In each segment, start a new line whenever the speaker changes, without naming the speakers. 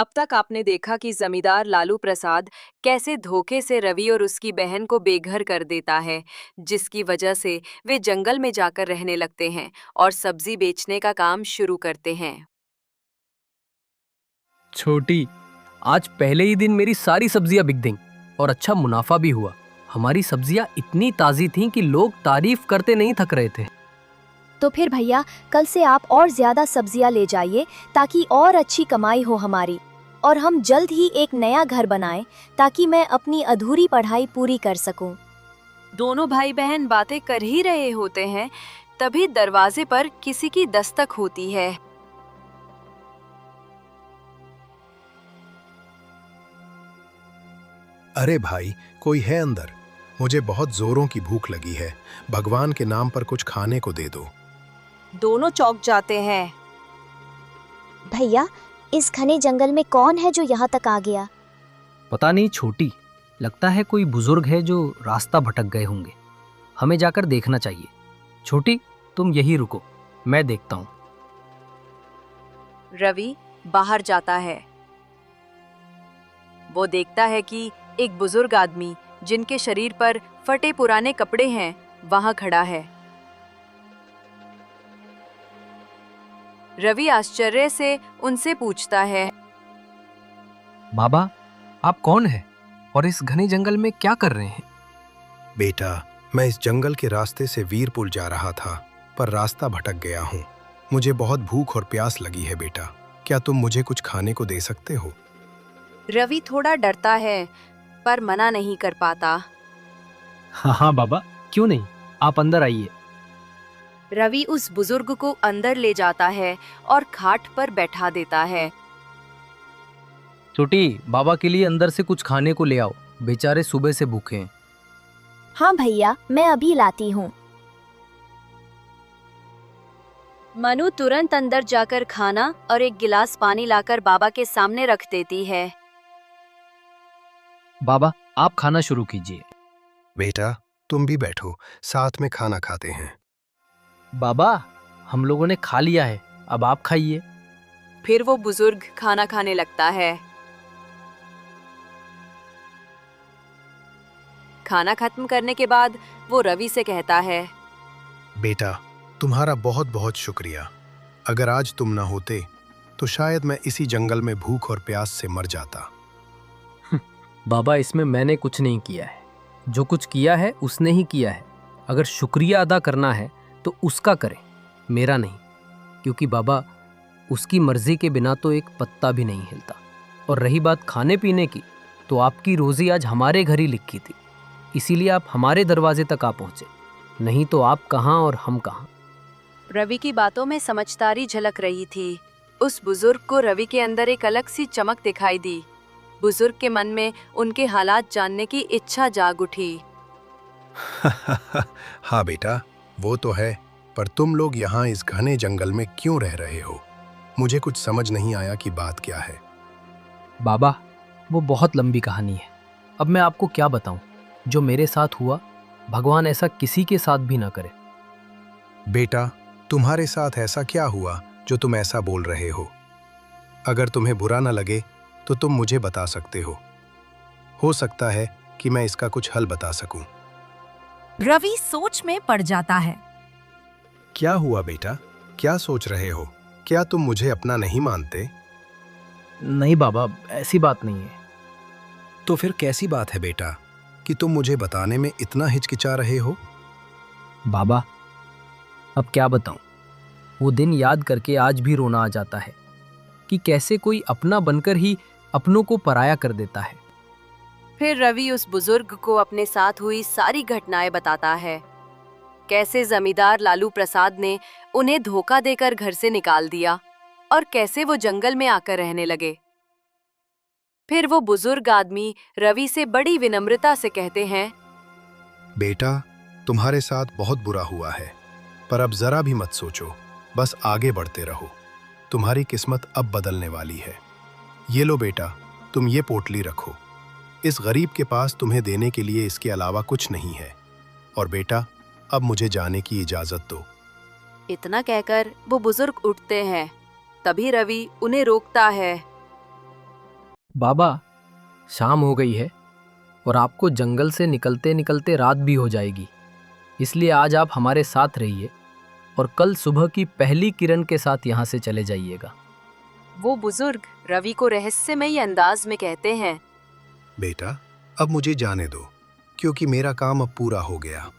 अब तक आपने देखा कि जमींदार लालू प्रसाद कैसे धोखे से रवि और उसकी बहन को बेघर कर देता है, जिसकी वजह से वे जंगल में जाकर रहने लगते हैं और सब्जी बेचने का काम शुरू करते हैं।
छोटी, आज पहले ही दिन मेरी सारी सब्जियां बिक गईं और अच्छा मुनाफा भी हुआ। हमारी सब्जियां इतनी ताजी थीं कि लोग तारीफ करते नहीं थक रहे थे।
तो फिर भैया, कल से आप और ज्यादा सब्जियां ले जाइए ताकि और अच्छी कमाई हो हमारी, और हम जल्द ही एक नया घर बनाएं ताकि मैं अपनी अधूरी पढ़ाई पूरी कर सकूं।
दोनों भाई बहन बातें कर ही रहे होते हैं, तभी दरवाजे पर किसी की दस्तक होती है।
अरे भाई, कोई है अंदर? मुझे बहुत जोरों की भूख लगी है। भगवान के नाम पर कुछ खाने को दे दो।
दोनों चौंक जाते हैं।
भैया, इस घने जंगल में कौन है जो यहाँ तक आ गया?
पता नहीं छोटी, लगता है कोई बुजुर्ग है जो रास्ता भटक गए होंगे। हमें जाकर देखना चाहिए। छोटी, तुम यहीं रुको, मैं देखता हूँ।
रवि बाहर जाता है। वो देखता है कि एक बुजुर्ग आदमी जिनके शरीर पर फटे पुराने कपड़े हैं वहां खड़ा है। रवि आश्चर्य से उनसे पूछता है,
बाबा, आप कौन हैं और इस घने जंगल में क्या कर रहे हैं?
बेटा, मैं इस जंगल के रास्ते से वीरपुर जा रहा था, पर रास्ता भटक गया हूँ। मुझे बहुत भूख और प्यास लगी है बेटा। क्या तुम मुझे कुछ खाने को दे सकते हो?
रवि थोड़ा डरता है पर मना नहीं कर पाता।
हाँ हाँ बाबा, क्यों नहीं, आप अंदर आइए।
रवि उस बुजुर्ग को अंदर ले जाता है और खाट पर बैठा देता है।
छोटी, बाबा के लिए अंदर से कुछ खाने को ले आओ, बेचारे सुबह से भूखे हैं।
हाँ भैया, मैं अभी लाती हूँ।
मनु तुरंत अंदर जाकर खाना और एक गिलास पानी लाकर बाबा के सामने रख देती है।
बाबा, आप खाना शुरू कीजिए।
बेटा, तुम भी बैठो, साथ में खाना खाते हैं।
बाबा, हम लोगों ने खा लिया है, अब आप खाइए।
फिर वो बुजुर्ग खाना खाने लगता है। खाना खत्म करने के बाद वो रवि से कहता है,
बेटा, तुम्हारा बहुत बहुत शुक्रिया। अगर आज तुम ना होते तो शायद मैं इसी जंगल में भूख और प्यास से मर जाता।
बाबा, इसमें मैंने कुछ नहीं किया है। जो कुछ किया है उसने ही किया है। अगर शुक्रिया अदा करना है तो उसका करें, मेरा नहीं। क्योंकि बाबा, उसकी मर्जी के बिना तो एक पत्ता भी नहीं हिलता। और रही बात खाने पीने की, तो आपकी रोजी आज हमारे घर ही लिखी थी, इसीलिए आप हमारे दरवाजे तक आ पहुंचे। नहीं तो आप कहाँ और हम कहाँ।
रवि की बातों में समझदारी झलक रही थी। उस बुजुर्ग को रवि के अंदर एक अलग सी चमक दिखाई दी। बुजुर्ग के मन में उनके हालात जानने की इच्छा जाग उठी।
हाँ बेटा, वो तो है, पर तुम लोग यहाँ इस घने जंगल में क्यों रह रहे हो? मुझे कुछ समझ नहीं आया कि बात क्या है।
बाबा, वो बहुत लंबी कहानी है। अब मैं आपको क्या बताऊं? जो मेरे साथ हुआ, भगवान ऐसा किसी के साथ भी ना करे।
बेटा, तुम्हारे साथ ऐसा क्या हुआ जो तुम ऐसा बोल रहे हो? अगर तुम्हें बुरा ना लगे तो तुम मुझे बता सकते हो सकता है कि मैं इसका कुछ हल बता सकूं।
रवि सोच में पड़ जाता है।
क्या हुआ बेटा? क्या सोच रहे हो? क्या तुम मुझे अपना नहीं मानते?
नहीं बाबा, ऐसी बात नहीं है।
तो फिर कैसी बात है बेटा कि तुम मुझे बताने में इतना हिचकिचा रहे हो?
बाबा, अब क्या बताऊं? वो दिन याद करके आज भी रोना आ जाता है कि कैसे कोई अपना बनकर ही अपनों को पराया कर देता है।
फिर रवि उस बुजुर्ग को अपने साथ हुई सारी घटनाएं बताता है। कैसे जमींदार लालू प्रसाद ने उन्हें धोखा देकर घर से निकाल दिया और कैसे वो जंगल में आकर रहने लगे। फिर वो बुजुर्ग आदमी रवि से बड़ी विनम्रता से कहते हैं,
बेटा, तुम्हारे साथ बहुत बुरा हुआ है, पर अब जरा भी मत सोचो, बस आगे बढ़ते रहो। तुम्हारी किस्मत अब बदलने वाली है। ये लो बेटा, तुम ये पोटली रखो। इस गरीब के पास तुम्हें देने के लिए इसके अलावा कुछ नहीं है। और बेटा, अब मुझे जाने की इजाजत दो।
इतना कहकर वो बुजुर्ग उठते हैं। तभी रवि उन्हें रोकता है।
बाबा, शाम हो गई है और आपको जंगल से निकलते निकलते रात भी हो जाएगी। इसलिए आज आप हमारे साथ रहिए और कल सुबह की पहली किरण के साथ यहाँ से चले जाइएगा।
वो बुजुर्ग रवि को रहस्यमयी अंदाज में कहते हैं।
बेटा, अब मुझे जाने दो, क्योंकि मेरा काम अब पूरा हो गया।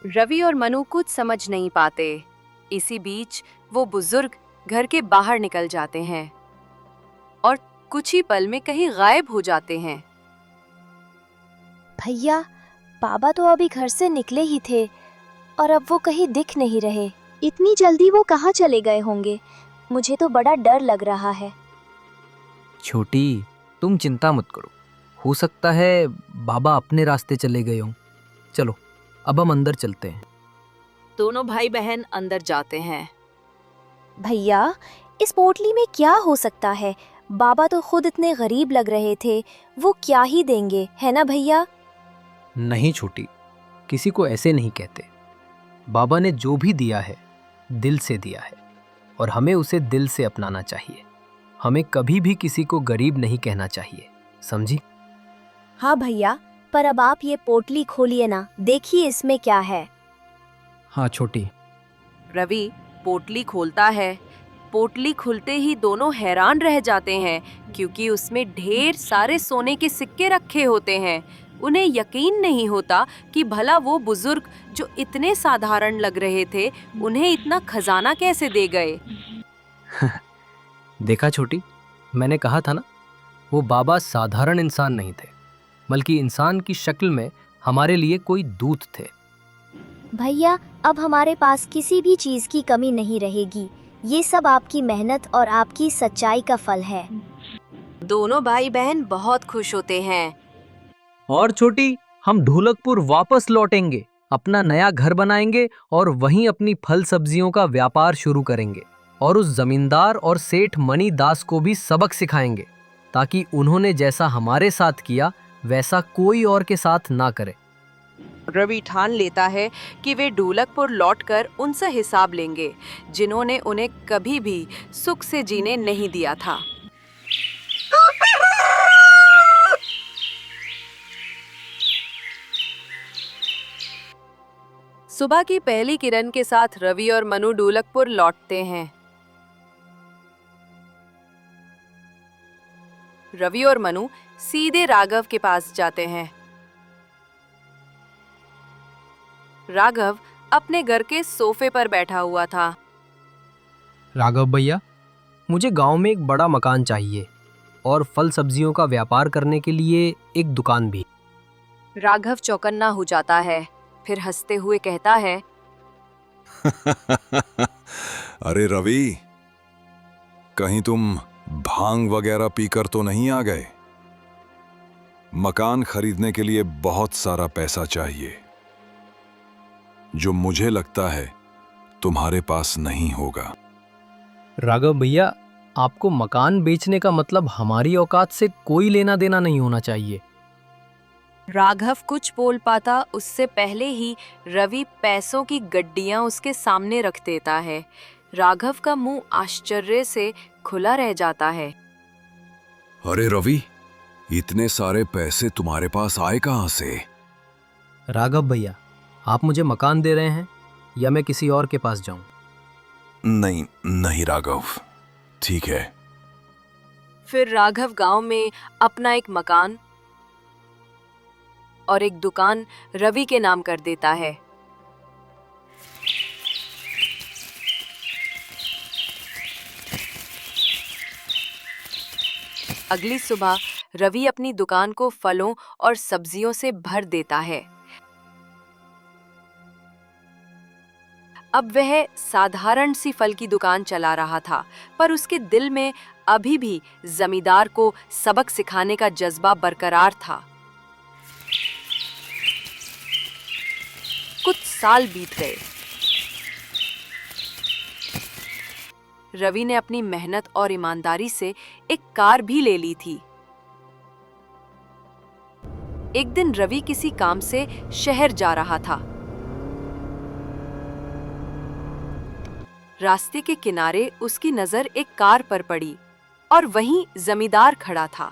रवि और मनु कुछ समझ नहीं पाते। इसी बीच वो बुजुर्ग घर के बाहर निकल जाते हैं और कुछ ही पल में कहीं गायब हो जाते हैं।
भैया, बाबा तो अभी घर से निकले ही थे और अब वो कहीं दिख नहीं रहे। इतनी जल्दी वो कहाँ चले गए होंगे? मुझे तो बड़ा डर लग रहा है।
छोटी, तुम चिंता मत करो। हो सकता है बाबा अपने रास्ते चले गए हों। चलो, अब हम अंदर चलते हैं।
दोनों भाई बहन अंदर जाते हैं।
भैया, इस पोटली में क्या हो सकता है? बाबा तो खुद इतने गरीब लग रहे थे, वो क्या ही देंगे, है ना भैया?
नहीं छोटी, किसी को ऐसे नहीं कहते। बाबा ने जो भी दिया है दिल से दिया है और हमें उसे दिल से अपनाना चाहिए। हमें कभी भी किसी को गरीब नहीं कहना चाहिए, समझी?
हाँ भैया, पर अब आप ये पोटली खोलिए ना, देखिए इसमें क्या है।
हाँ छोटी।
रवि पोटली खोलता है। पोटली खुलते ही दोनों हैरान रह जाते हैं, क्योंकि उसमें ढेर सारे सोने के सिक्के रखे होते हैं। उन्हें यकीन नहीं होता कि भला वो बुजुर्ग जो इतने साधारण लग रहे थे, उन्हें इतना खजाना कैसे दे गए।
देखा छोटी, मैंने कहा था ना, वो बाबा साधारण इंसान नहीं थे, बल्कि इंसान की शक्ल में हमारे लिए कोई दूत थे।
भैया, अब हमारे पास किसी भी चीज की कमी नहीं रहेगी। ये सब आपकी मेहनत और आपकी सच्चाई का फल है।
दोनों भाई बहन बहुत खुश होते हैं।
और छोटी, हम ढोलकपुर वापस लौटेंगे, अपना नया घर बनाएंगे और वहीं अपनी फल सब्जियों का व्यापार शुरू करेंगे और उस जमींदार और सेठ मणि दास को भी सबक सिखाएंगे, ताकि उन्होंने जैसा हमारे साथ किया वैसा कोई और के साथ ना करे।
रवि ठान लेता है कि वे ढोलकपुर लौटकर उनसे हिसाब लेंगे, जिन्होंने उन्हें कभी भी सुख से जीने नहीं दिया था। सुबह की पहली किरण के साथ रवि और मनु ढोलकपुर लौटते हैं। रवि और मनु सीधे राघव के पास जाते हैं। राघव अपने घर के सोफे पर बैठा हुआ था।
राघव भैया, मुझे गांव में एक बड़ा मकान चाहिए और फल सब्जियों का व्यापार करने के लिए एक दुकान भी।
राघव चौकन्ना हो जाता है, फिर हंसते हुए कहता है।
अरे रवि, कहीं तुम भांग वगैरह पीकर तो नहीं आ गए? मकान खरीदने के लिए बहुत सारा पैसा चाहिए, जो मुझे लगता है तुम्हारे पास नहीं होगा।
राघव भैया, आपको मकान बेचने का मतलब हमारी औकात से कोई लेना देना नहीं होना चाहिए।
राघव कुछ बोल पाता उससे पहले ही रवि पैसों की गड्डियां उसके सामने रख देता है। राघव का मुंह आश्चर्य से खुला रह जाता है।
अरे रवि, इतने सारे पैसे तुम्हारे पास आए कहां से?
राघव भैया, आप मुझे मकान दे रहे हैं या मैं किसी और के पास जाऊं?
नहीं नहीं राघव, ठीक है।
फिर राघव गांव में अपना एक मकान और एक दुकान रवि के नाम कर देता है। अगली सुबह रवि अपनी दुकान को फलों और सब्जियों से भर देता है। अब वह साधारण सी फल की दुकान चला रहा था, पर उसके दिल में अभी भी जमींदार को सबक सिखाने का जज्बा बरकरार था। कुछ साल बीत गए। रवि ने अपनी मेहनत और ईमानदारी से एक कार भी ले ली थी। एक दिन रवि किसी काम से शहर जा रहा था। रास्ते के किनारे उसकी नजर एक कार पर पड़ी और वहीं जमींदार खड़ा था।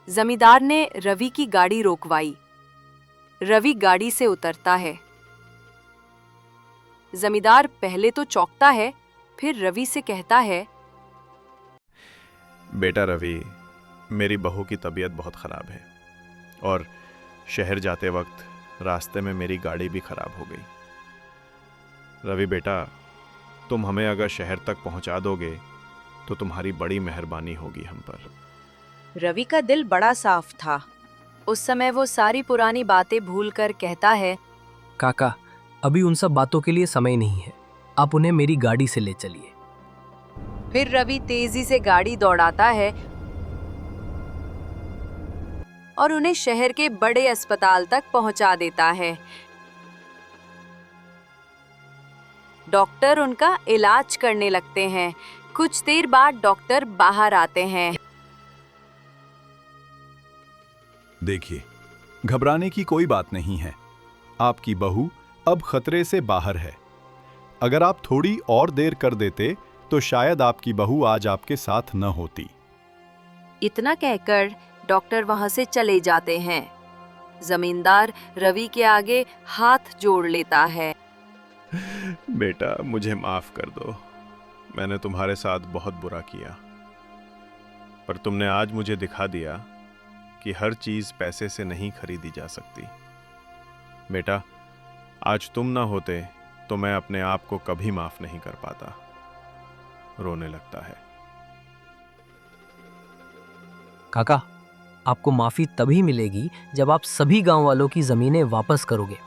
जमींदार ने रवि की गाड़ी रोकवाई। रवि गाड़ी से उतरता है। जमींदार पहले तो चौंकता है, फिर रवि से कहता है,
बेटा रवि, मेरी बहू की तबीयत बहुत ख़राब है और शहर जाते वक्त रास्ते में मेरी गाड़ी भी ख़राब हो गई। रवि बेटा, तुम हमें अगर शहर तक पहुंचा दोगे तो तुम्हारी बड़ी मेहरबानी होगी हम पर।
रवि का दिल बड़ा साफ था। उस समय वो सारी पुरानी बातें भूलकर कहता है,
काका, अभी उन सब बातों के लिए समय नहीं है। आप उन्हें मेरी गाड़ी से ले चलिए।
फिर रवि तेजी से गाड़ी दौड़ाता है और उन्हें शहर के बड़े अस्पताल तक पहुंचा देता है। डॉक्टर उनका इलाज करने लगते हैं। कुछ देर बाद डॉक्टर बाहर आते हैं।
देखिए, घबराने की कोई बात नहीं है। आपकी बहू अब खतरे से बाहर है। अगर आप थोड़ी और देर कर देते तो शायद आपकी बहू आज आपके साथ न होती।
इतना कहकर डॉक्टर वहां से चले जाते हैं। जमींदार रवि के आगे हाथ जोड़ लेता है।
बेटा, मुझे माफ कर दो। मैंने तुम्हारे साथ बहुत बुरा किया, पर तुमने आज मुझे दिखा दिया कि हर चीज पैसे से नहीं खरीदी जा सकती। बेटा, आज तुम ना होते तो मैं अपने आप को कभी माफ नहीं कर पाता। रोने लगता है।
काका, आपको माफी तभी मिलेगी जब आप सभी गांव वालों की जमीनें वापस करोगे,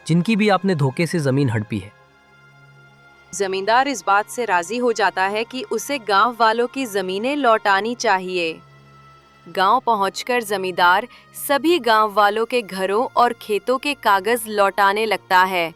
जिनकी भी आपने धोखे से जमीन हड़पी है।
जमींदार इस बात से राजी हो जाता है कि उसे गांव वालों की जमीनें लौटानी चाहिए। गांव पहुंचकर जमींदार सभी गांव वालों के घरों और खेतों के कागज लौटाने लगता है।